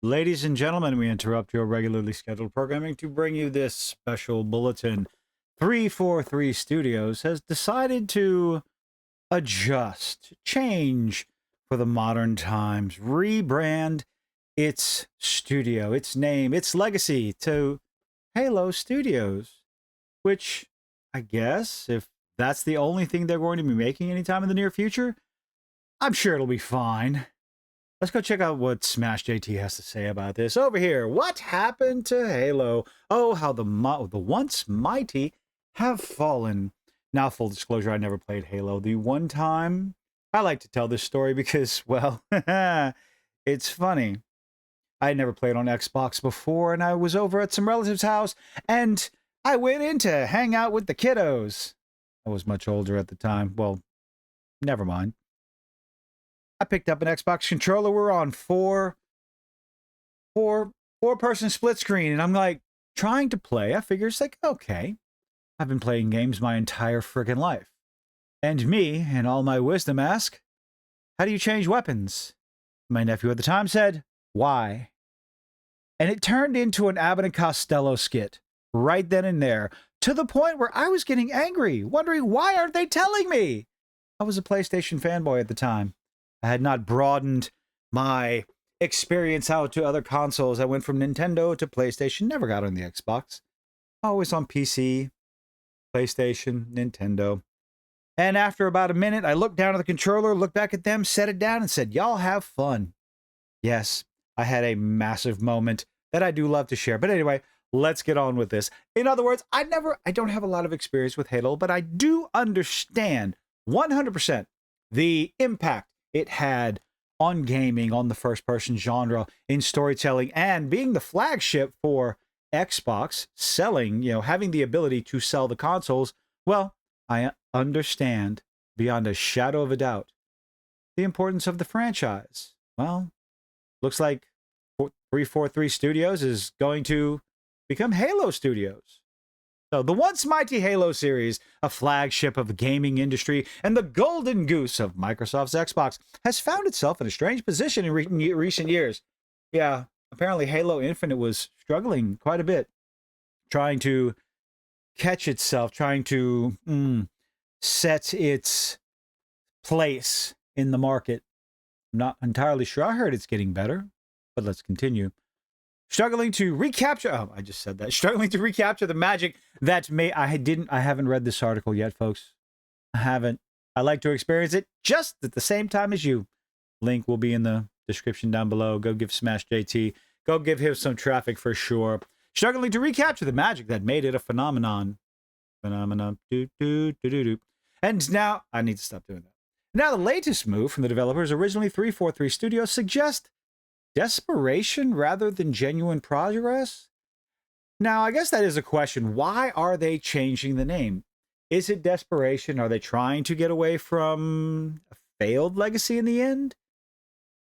Ladies and gentlemen, we interrupt your regularly scheduled programming to bring you this special bulletin. 343 Studios has decided to adjust, change for the modern times, rebrand its studio, its name, its legacy to Halo Studios, which I guess if that's the only thing they're going to be making anytime in the near future, I'm sure it'll be fine. Let's go check out what Smash JT has to say about this. Over here, what happened to Halo? Oh, how the once mighty have fallen. Now, full disclosure, I never played Halo. The one time I like to tell this story because, well, it's funny. I had never played on Xbox before, and I was over at some relative's house, and I went in to hang out with the kiddos. I was much older at the time. Well, never mind. I picked up an Xbox controller. We're on four-person split screen, and I'm like trying to play. I figure it's like, okay, I've been playing games my entire friggin' life. And me, in all my wisdom, ask, how do you change weapons? My nephew at the time said, why? And it turned into an Abbott and Costello skit right then and there, to the point where I was getting angry, wondering why aren't they telling me? I was a PlayStation fanboy at the time. I had not broadened my experience out to other consoles. I went from Nintendo to PlayStation, never got on the Xbox. Always on PC, PlayStation, Nintendo. And after about a minute, I looked down at the controller, looked back at them, set it down, and said, y'all have fun. Yes, I had a massive moment that I do love to share. But anyway, let's get on with this. In other words, I don't have a lot of experience with Halo, but I do understand 100% the impact it had on gaming, on the first-person genre, in storytelling, and being the flagship for Xbox, selling, having the ability to sell the consoles. Well, I understand beyond a shadow of a doubt the importance of the franchise. Well, looks like 343 Studios is going to become Halo Studios. So the once mighty Halo series, a flagship of the gaming industry and the golden goose of Microsoft's Xbox, has found itself in a strange position in recent years. Yeah, apparently Halo Infinite was struggling quite a bit, trying to catch itself, trying to set its place in the market. I'm not entirely sure. I heard it's getting better, but let's continue. Struggling to recapture. Oh, I just said that. Struggling to recapture the magic that I haven't read this article yet, folks. I haven't. I like to experience it just at the same time as you. Link will be in the description down below. Go give Smash JT. Go give him some traffic for sure. Struggling to recapture the magic that made it a phenomenon. Phenomenon. And now I need to stop doing that. Now the latest move from the developers, originally 343 Studios, suggests desperation rather than genuine progress? Now, I guess that is a question. Why are they changing the name? Is it desperation? Are they trying to get away from a failed legacy in the end?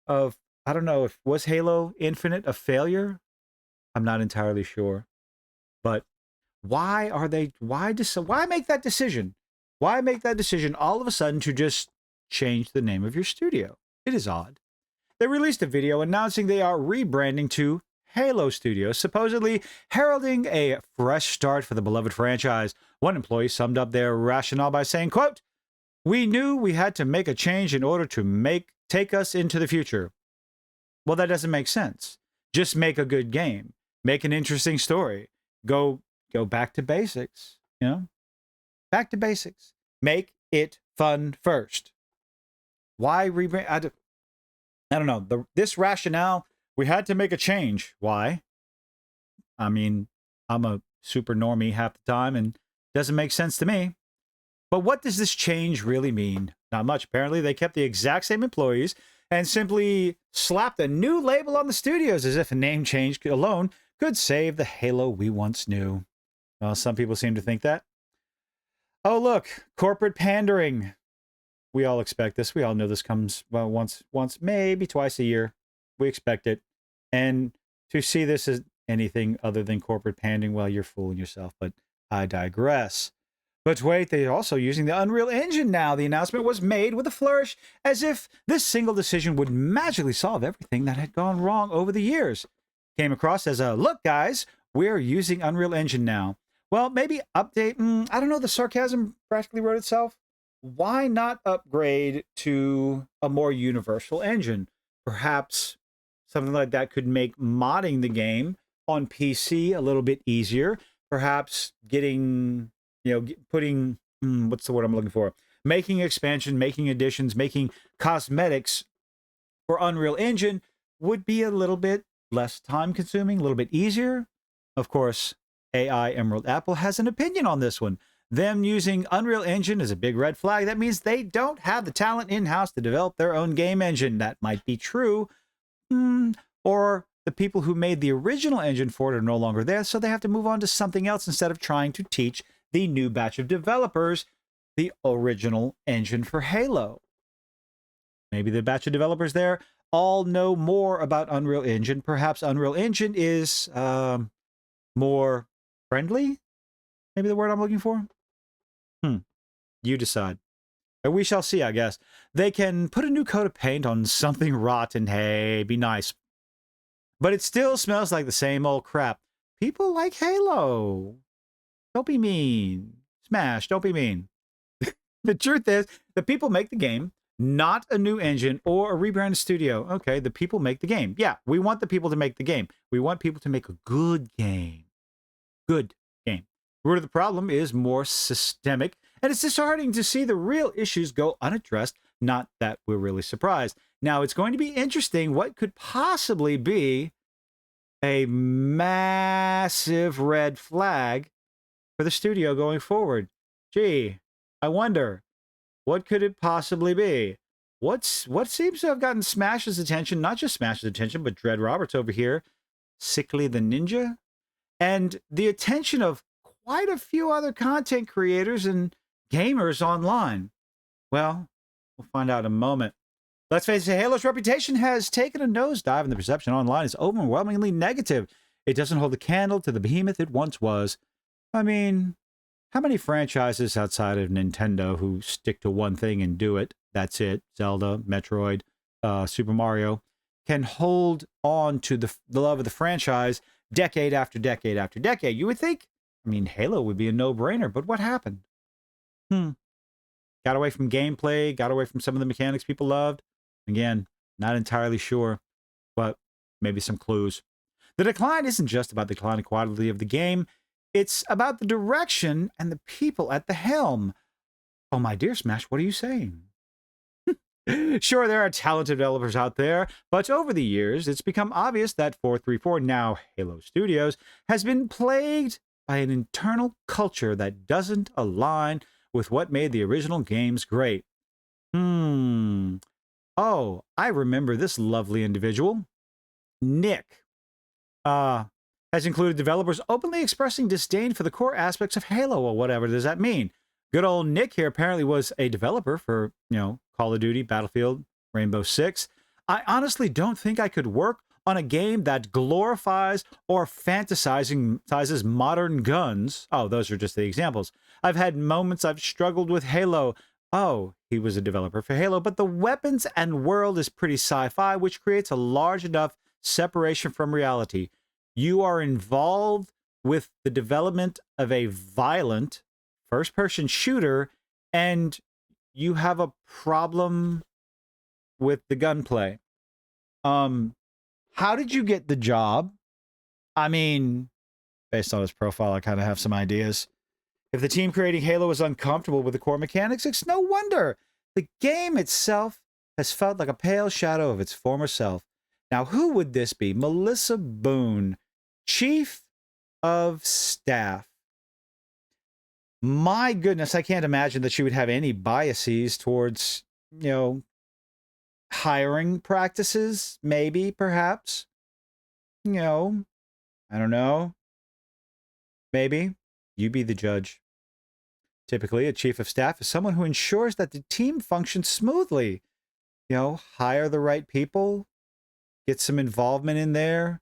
I don't know, was Halo Infinite a failure? I'm not entirely sure. But why make that decision? Why make that decision all of a sudden to just change the name of your studio? It is odd. They released a video announcing they are rebranding to Halo Studios, supposedly heralding a fresh start for the beloved franchise. One employee summed up their rationale by saying, quote, "We knew we had to make a change in order to take us into the future." Well, that doesn't make sense. Just make a good game. Make an interesting story. Go back to basics, Back to basics. Make it fun first. Why rebrand? I don't know. This rationale, we had to make a change. Why? I mean, I'm a super normie half the time and it doesn't make sense to me. But what does this change really mean? Not much. Apparently, they kept the exact same employees and simply slapped a new label on the studios as if a name change alone could save the Halo we once knew. Well, some people seem to think that. Oh, look, corporate pandering. We all expect this. We all know this comes once, maybe twice a year. We expect it. And to see this as anything other than corporate pandering, well, you're fooling yourself. But I digress. But wait, they're also using the Unreal Engine now. The announcement was made with a flourish, as if this single decision would magically solve everything that had gone wrong over the years. Came across as a, look, guys, we're using Unreal Engine now. Well, maybe update. I don't know. The sarcasm practically wrote itself. Why not upgrade to a more universal engine? Perhaps something like that could make modding the game on PC a little bit easier. Perhaps getting, putting, what's the word I'm looking for? Making expansion, making additions, making cosmetics for Unreal Engine would be a little bit less time consuming, a little bit easier. Of course, AI Emerald Apple has an opinion on this one. Them using Unreal Engine is a big red flag. That means they don't have the talent in-house to develop their own game engine. That might be true. Or the people who made the original engine for it are no longer there, so they have to move on to something else instead of trying to teach the new batch of developers the original engine for Halo. Maybe the batch of developers there all know more about Unreal Engine. Perhaps Unreal Engine is more friendly? Maybe the word I'm looking for? You decide. And we shall see, I guess. They can put a new coat of paint on something rotten. Hey, be nice. But it still smells like the same old crap. People like Halo. Don't be mean. Smash, don't be mean. The truth is, the people make the game, not a new engine or a rebranded studio. Okay, the people make the game. Yeah, we want the people to make the game. We want people to make a good game. Good game. The root of the problem is more systemic, and it's disheartening to see the real issues go unaddressed. Not that we're really surprised. Now, it's going to be interesting what could possibly be a massive red flag for the studio going forward. Gee, I wonder, what could it possibly be? What seems to have gotten Smash's attention, not just Smash's attention, but Dread Roberts over here, Sickly the Ninja, and the attention of quite a few other content creators and gamers online. Well, we'll find out in a moment. Let's face it, Halo's reputation has taken a nosedive, and the perception online is overwhelmingly negative. It doesn't hold a candle to the behemoth it once was. I mean, how many franchises outside of Nintendo who stick to one thing and do it, that's it, Zelda, Metroid, Super Mario, can hold on to the love of the franchise decade after decade after decade? You would think, I mean, Halo would be a no-brainer, but what happened? Got away from gameplay, got away from some of the mechanics people loved. Again, not entirely sure, but maybe some clues. The decline isn't just about the declining quality of the game. It's about the direction and the people at the helm. Oh, my dear Smash, what are you saying? Sure, there are talented developers out there, but over the years, it's become obvious that 434, now Halo Studios, has been plagued by an internal culture that doesn't align with what made the original games great. Oh, I remember this lovely individual. Nick. Has included developers openly expressing disdain for the core aspects of Halo. Well, whatever does that mean? Good old Nick here apparently was a developer for, Call of Duty, Battlefield, Rainbow Six. I honestly don't think I could work on a game that glorifies or fantasizes modern guns. Oh, those are just the examples. I've had moments I've struggled with Halo. Oh, he was a developer for Halo, but the weapons and world is pretty sci-fi, which creates a large enough separation from reality. You are involved with the development of a violent first-person shooter, and you have a problem with the gunplay. How did you get the job? I mean, based on his profile, I kind of have some ideas. If the team creating Halo is uncomfortable with the core mechanics, it's no wonder. The game itself has felt like a pale shadow of its former self. Now, who would this be? Melissa Boone, Chief of Staff. My goodness, I can't imagine that she would have any biases towards, hiring practices, maybe, perhaps. I don't know. Maybe. You be the judge. Typically, a chief of staff is someone who ensures that the team functions smoothly. Hire the right people, get some involvement in there,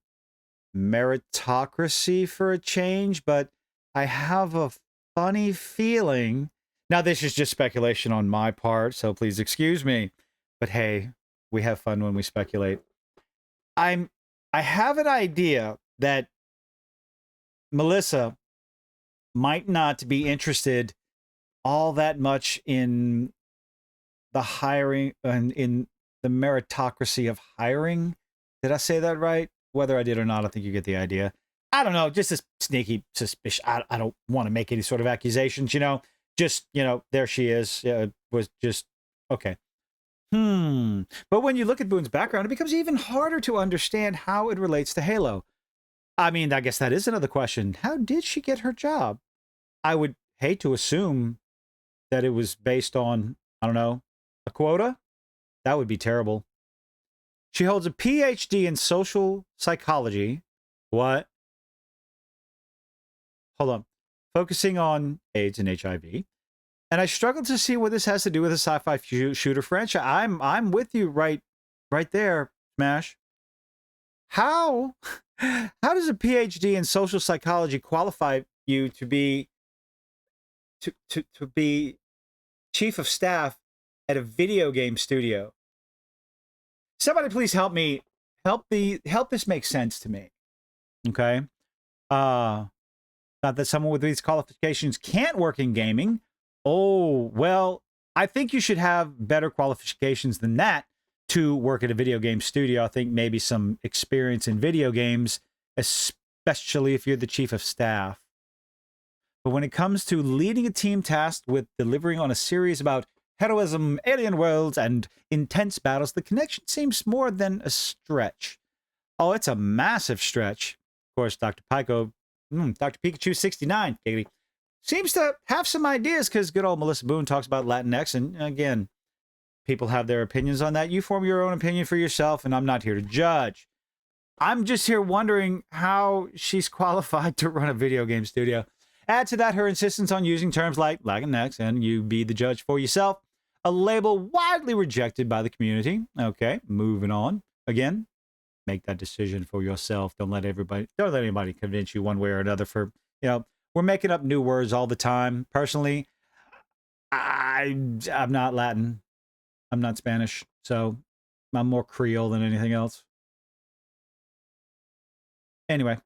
meritocracy for a change, but I have a funny feeling. Now, this is just speculation on my part, so please excuse me. But hey, we have fun when we speculate. I have an idea that Melissa might not be interested all that much in the hiring and in the meritocracy of hiring. Did I say that right? Whether I did or not, I think you get the idea. I don't know, just a sneaky suspicion. I don't want to make any sort of accusations, just, there she is. It was just, okay. But when you look at Boone's background, it becomes even harder to understand how it relates to Halo. I mean, I guess that is another question. How did she get her job? I would hate to assume that it was based on, I don't know, a quota. That would be terrible. She holds a PhD in social psychology. What? Hold on. Focusing on AIDS and HIV. And I struggle to see what this has to do with a sci-fi shooter franchise. I'm with you right there, Smash. How does a PhD in social psychology qualify you to be chief of staff at a video game studio? Somebody please help me. Help this make sense to me. Okay? Not that someone with these qualifications can't work in gaming. Oh, well, I think you should have better qualifications than that to work at a video game studio. I think maybe some experience in video games, especially if you're the chief of staff. But when it comes to leading a team tasked with delivering on a series about heroism, alien worlds, and intense battles, the connection seems more than a stretch. Oh, it's a massive stretch. Of course, Dr. Pikachu 69, giggity, seems to have some ideas because good old Melissa Boone talks about Latinx. And again, people have their opinions on that. You form your own opinion for yourself, and I'm not here to judge. I'm just here wondering how she's qualified to run a video game studio. Add to that her insistence on using terms like Latinx, and you be the judge for yourself, a label widely rejected by the community. Okay, moving on. Again, make that decision for yourself. Don't let anybody convince you one way or another. We're making up new words all the time. Personally, I'm not Latin. I'm not Spanish, so I'm more Creole than anything else. Anyway,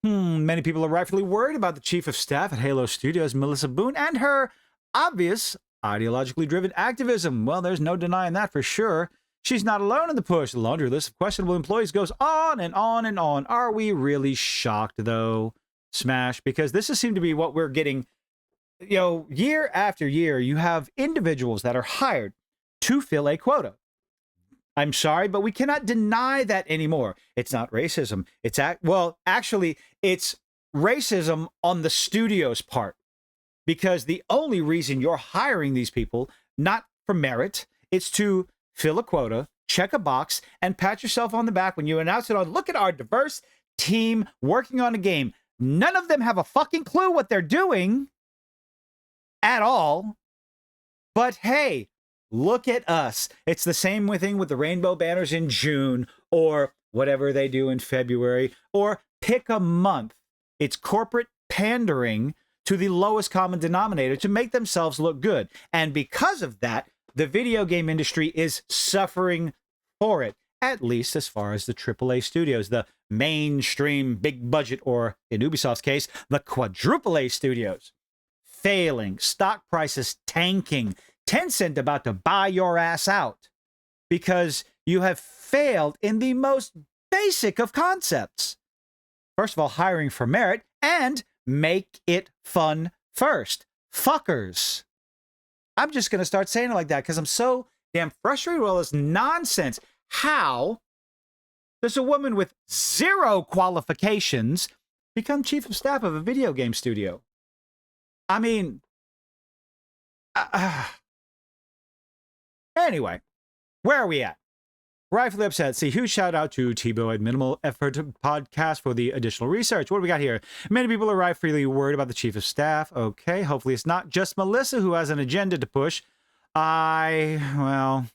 many people are rightfully worried about the chief of staff at Halo Studios, Melissa Boone, and her obvious ideologically driven activism. Well, there's no denying that for sure. She's not alone in the push. The laundry list of questionable employees goes on and on and on. Are we really shocked, though, Smash? Because this has seemed to be what we're getting, year after year. You have individuals that are hired to fill a quota. I'm sorry, but we cannot deny that anymore. It's not racism. Actually, it's racism on the studio's part. Because the only reason you're hiring these people, not for merit, it's to fill a quota, check a box, and pat yourself on the back when you announce it on, look at our diverse team working on a game. None of them have a fucking clue what they're doing at all. But hey, look at us. It's the same thing with the rainbow banners in June or whatever they do in February, or pick a month. It's corporate pandering to the lowest common denominator to make themselves look good. And because of that, the video game industry is suffering for it, at least as far as the AAA studios, the mainstream big budget, or in Ubisoft's case, the quadruple A studios. Failing, stock prices tanking, Tencent about to buy your ass out because you have failed in the most basic of concepts. First of all, hiring for merit, and make it fun first. Fuckers. I'm just going to start saying it like that because I'm so damn frustrated with all this nonsense. How does a woman with zero qualifications become chief of staff of a video game studio? I mean, anyway, where are we at? Rightfully upset. See, huge shout out to Tebow at Minimal Effort Podcast for the additional research. What do we got here? Many people are rightfully worried about the chief of staff. Okay, hopefully it's not just Melissa who has an agenda to push. I'm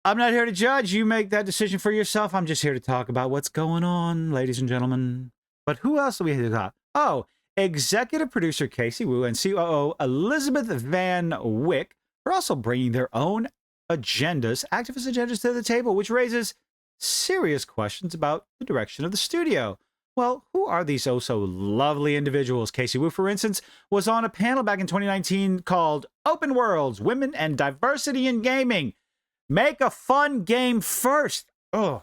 not here to judge. You make that decision for yourself. I'm just here to talk about what's going on, ladies and gentlemen. But who else do we have? Oh, executive producer Casey Wu and COO Elizabeth Van Wyck are also bringing their own agendas, activist agendas to the table, which raises serious questions about the direction of the studio. Well, who are these oh so lovely individuals? Casey Wu, for instance, was on a panel back in 2019 called Open Worlds, Women and Diversity in Gaming. Make a fun game first. Oh,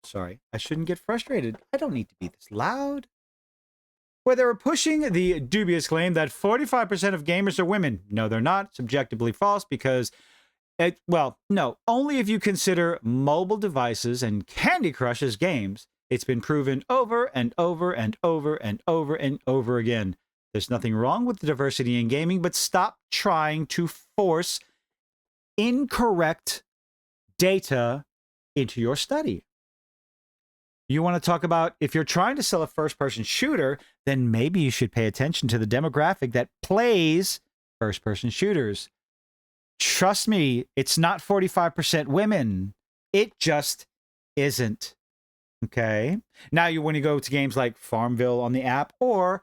sorry. I shouldn't get frustrated. I don't need to be this loud. Where they were pushing the dubious claim that 45% of gamers are women. No, they're not. Subjectively false because, no, only if you consider mobile devices and Candy Crush as games. It's been proven over and over and over and over and over again. There's nothing wrong with the diversity in gaming, but stop trying to force incorrect data into your study. You want to talk about if you're trying to sell a first-person shooter, then maybe you should pay attention to the demographic that plays first-person shooters. Trust me, it's not 45% women. It just isn't. Okay. Now, when you go to games like Farmville on the app or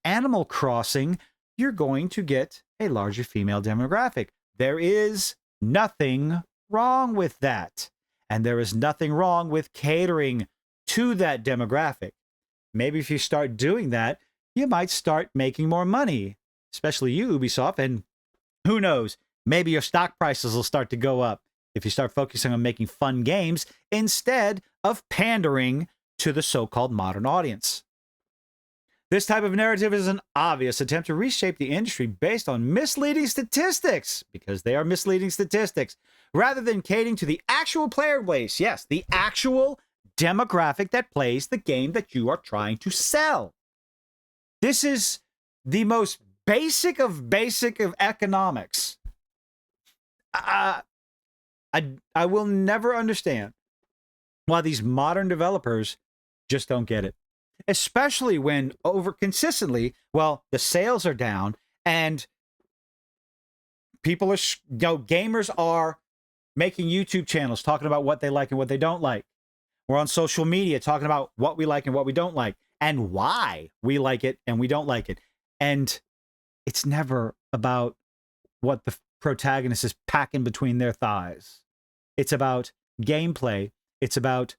Animal Crossing, you're going to get a larger female demographic. There is nothing wrong with that. And there is nothing wrong with catering to that demographic. Maybe if you start doing that, you might start making more money, especially you, Ubisoft. And who knows, maybe your stock prices will start to go up if you start focusing on making fun games instead of pandering to the so-called modern audience. This type of narrative is an obvious attempt to reshape the industry based on misleading statistics, because they are misleading statistics, rather than catering to the actual player base. Yes, the actual demographic that plays the game that you are trying to sell. This is the most basic of economics. I will never understand why these modern developers just don't get it. Especially when consistently, the sales are down and people are, gamers are making YouTube channels talking about what they like and what they don't like. We're on social media talking about what we like and what we don't like and why we like it and we don't like it. And it's never about what the protagonist is packing between their thighs. It's about gameplay. It's about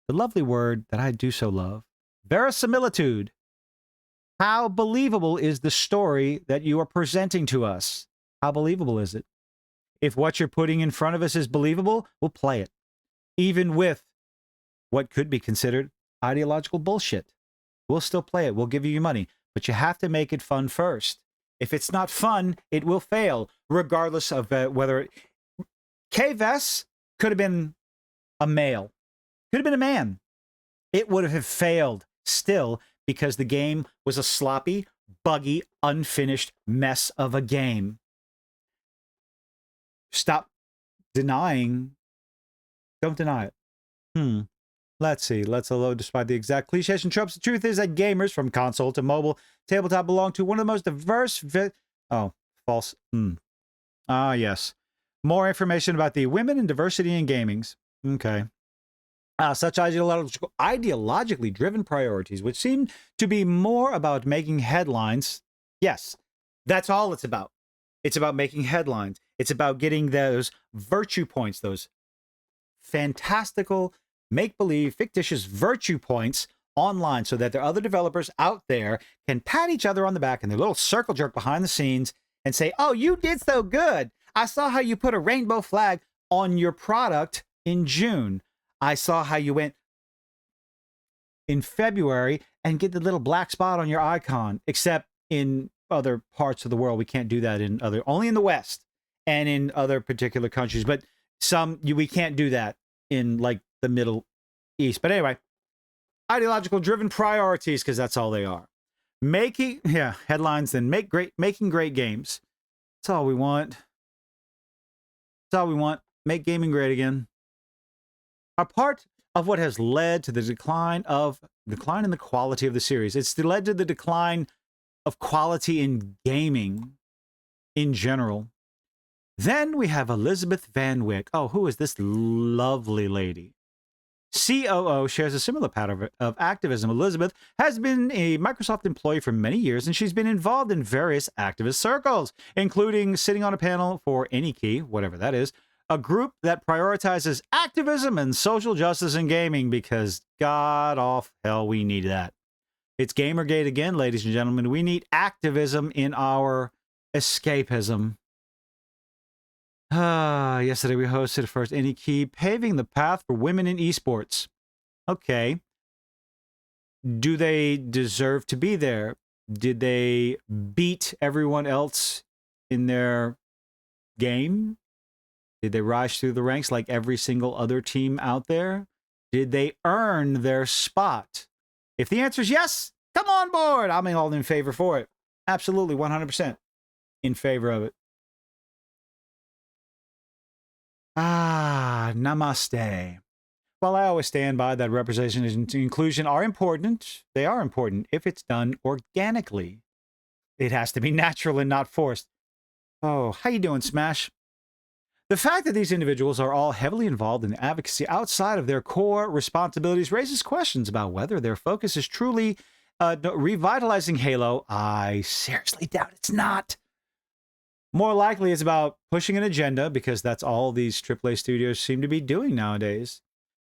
the lovely word that I do so love, verisimilitude. How believable is the story that you are presenting to us? How believable is it? If what you're putting in front of us is believable, we'll play it. Even with what could be considered ideological bullshit. We'll still play it. We'll give you your money. But you have to make it fun first. If it's not fun, it will fail, regardless of whether... K-Vess could have been a male. Could have been a man. It would have failed still because the game was a sloppy, buggy, unfinished mess of a game. Stop denying. Don't deny it. Let's see. Let's alone despite the exact cliches and tropes. The truth is that gamers from console to mobile tabletop belong to one of the most diverse... false. Yes. More information about the women and diversity in gamings. Okay. Such ideologically driven priorities, which seem to be more about making headlines. Yes, that's all it's about. It's about making headlines. It's about getting those virtue points, those fantastical, make-believe, fictitious virtue points online so that there are other developers out there can pat each other on the back and their little circle jerk behind the scenes and say, oh, you did so good. I saw how you put a rainbow flag on your product in June. I saw how you went in February and get the little black spot on your icon, except in other parts of the world. We can't do that only in the West and in other particular countries, but we can't do that in like the Middle East. But anyway, ideological driven priorities, because that's all they are. Making headlines and making great games. That's all we want. That's all we want. Make gaming great again. Are part of what has led to the decline in the quality of the series. It's led to the decline of quality in gaming in general. Then we have Elizabeth Van Wyck. Oh, who is this lovely lady? COO shares a similar pattern of activism. Elizabeth has been a Microsoft employee for many years, and she's been involved in various activist circles, including sitting on a panel for AnyKey, whatever that is, a group that prioritizes activism and social justice in gaming, because god off hell, we need that. It's Gamergate again, ladies and gentlemen. We need activism in our escapism. Yesterday we hosted the first AnyKey, paving the path for women in esports. Okay. Do they deserve to be there? Did they beat everyone else in their game? Did they rise through the ranks like every single other team out there? Did they earn their spot? If the answer is yes, come on board. I'm all in favor for it. Absolutely, 100% in favor of it. Namaste. While I always stand by that representation and inclusion are important, they are important if it's done organically. It has to be natural and not forced. Oh, how you doing, Smash? The fact that these individuals are all heavily involved in advocacy outside of their core responsibilities raises questions about whether their focus is truly revitalizing Halo. I seriously doubt it's not. More likely, it's about pushing an agenda, because that's all these AAA studios seem to be doing nowadays.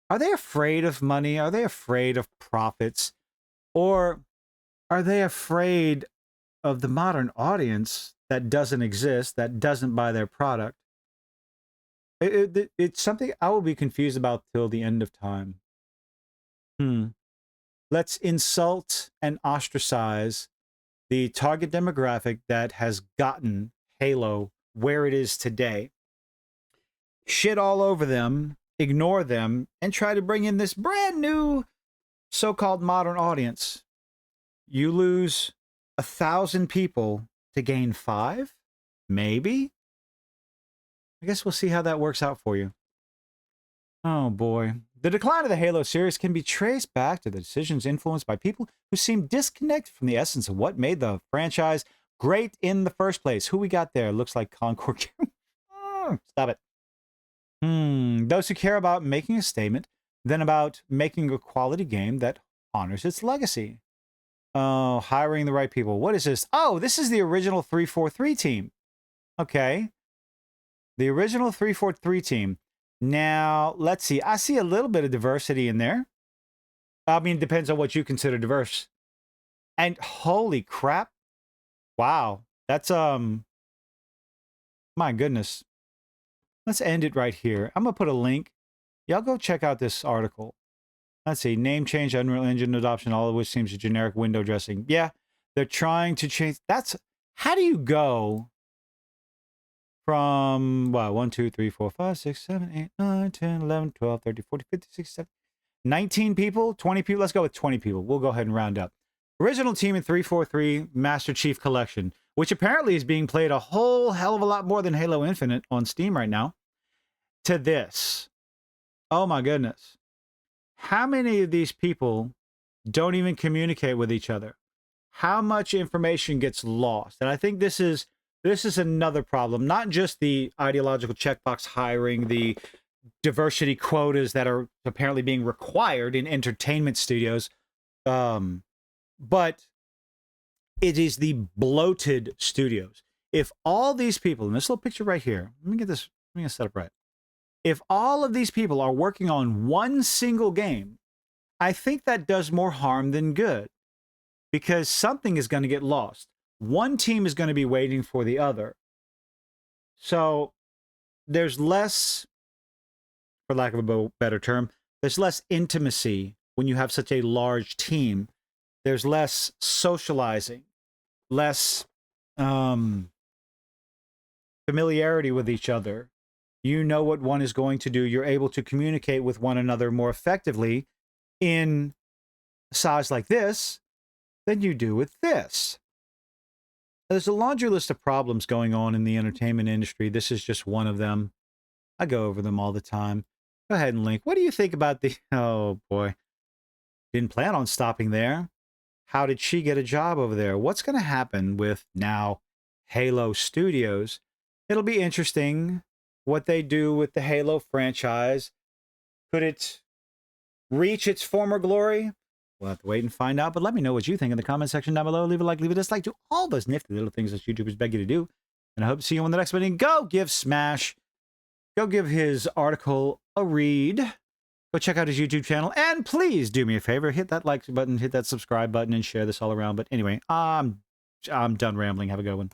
Are they afraid of money? Are they afraid of profits? Or are they afraid of the modern audience that doesn't exist, that doesn't buy their product? It's something I will be confused about till the end of time. Let's insult and ostracize the target demographic that has gotten Halo where it is today. Shit all over them, ignore them, and try to bring in this brand new so-called modern audience. You lose 1,000 people to gain 5? Maybe? I guess we'll see how that works out for you. Oh boy. The decline of the Halo series can be traced back to the decisions influenced by people who seem disconnected from the essence of what made the franchise great in the first place. Who we got there? Looks like Concord. Stop it. Those who care about making a statement than about making a quality game that honors its legacy. Oh, hiring the right people. What is this? Oh, this is the original 343 team. Okay. The original 343 team. Now, let's see. I see a little bit of diversity in there. I mean, it depends on what you consider diverse. And holy crap. Wow. That's, my goodness. Let's end it right here. I'm going to put a link. Y'all go check out this article. Let's see. Name change, Unreal Engine adoption, all of which seems a generic window dressing. Yeah, they're trying to change. That's, how do you go from, what, 1, 2, 3, 4, 5, 6, 7, 8, 9, 10, 11, 12, 13, 14, 15, 16, 17, 19 people, 20 people. Let's go with 20 people. We'll go ahead and round up. Original team in 343 Master Chief Collection, which apparently is being played a whole hell of a lot more than Halo Infinite on Steam right now, to this. Oh my goodness. How many of these people don't even communicate with each other? How much information gets lost? And I think this is another problem, not just the ideological checkbox hiring, the diversity quotas that are apparently being required in entertainment studios, but it is the bloated studios. If all these people, in this little picture right here, let me get set up right. If all of these people are working on one single game, I think that does more harm than good, because something is going to get lost. One team is going to be waiting for the other. So there's less, for lack of a better term, there's less intimacy when you have such a large team. There's less socializing, less familiarity with each other. You know what one is going to do. You're able to communicate with one another more effectively in a size like this than you do with this. There's a laundry list of problems going on in the entertainment industry. This is just one of them. I go over them all the time. Go ahead and link. What do you think about the... Oh, boy. Didn't plan on stopping there. How did she get a job over there? What's going to happen with now Halo Studios? It'll be interesting what they do with the Halo franchise. Could it reach its former glory? We'll have to wait and find out, but let me know what you think in the comment section down below. Leave a like, leave a dislike, do all those nifty little things that YouTubers beg you to do. And I hope to see you on the next one. Go give Smash, go give his article a read. Go check out his YouTube channel. And please do me a favor, hit that like button, hit that subscribe button, and share this all around. But anyway, I'm done rambling. Have a good one.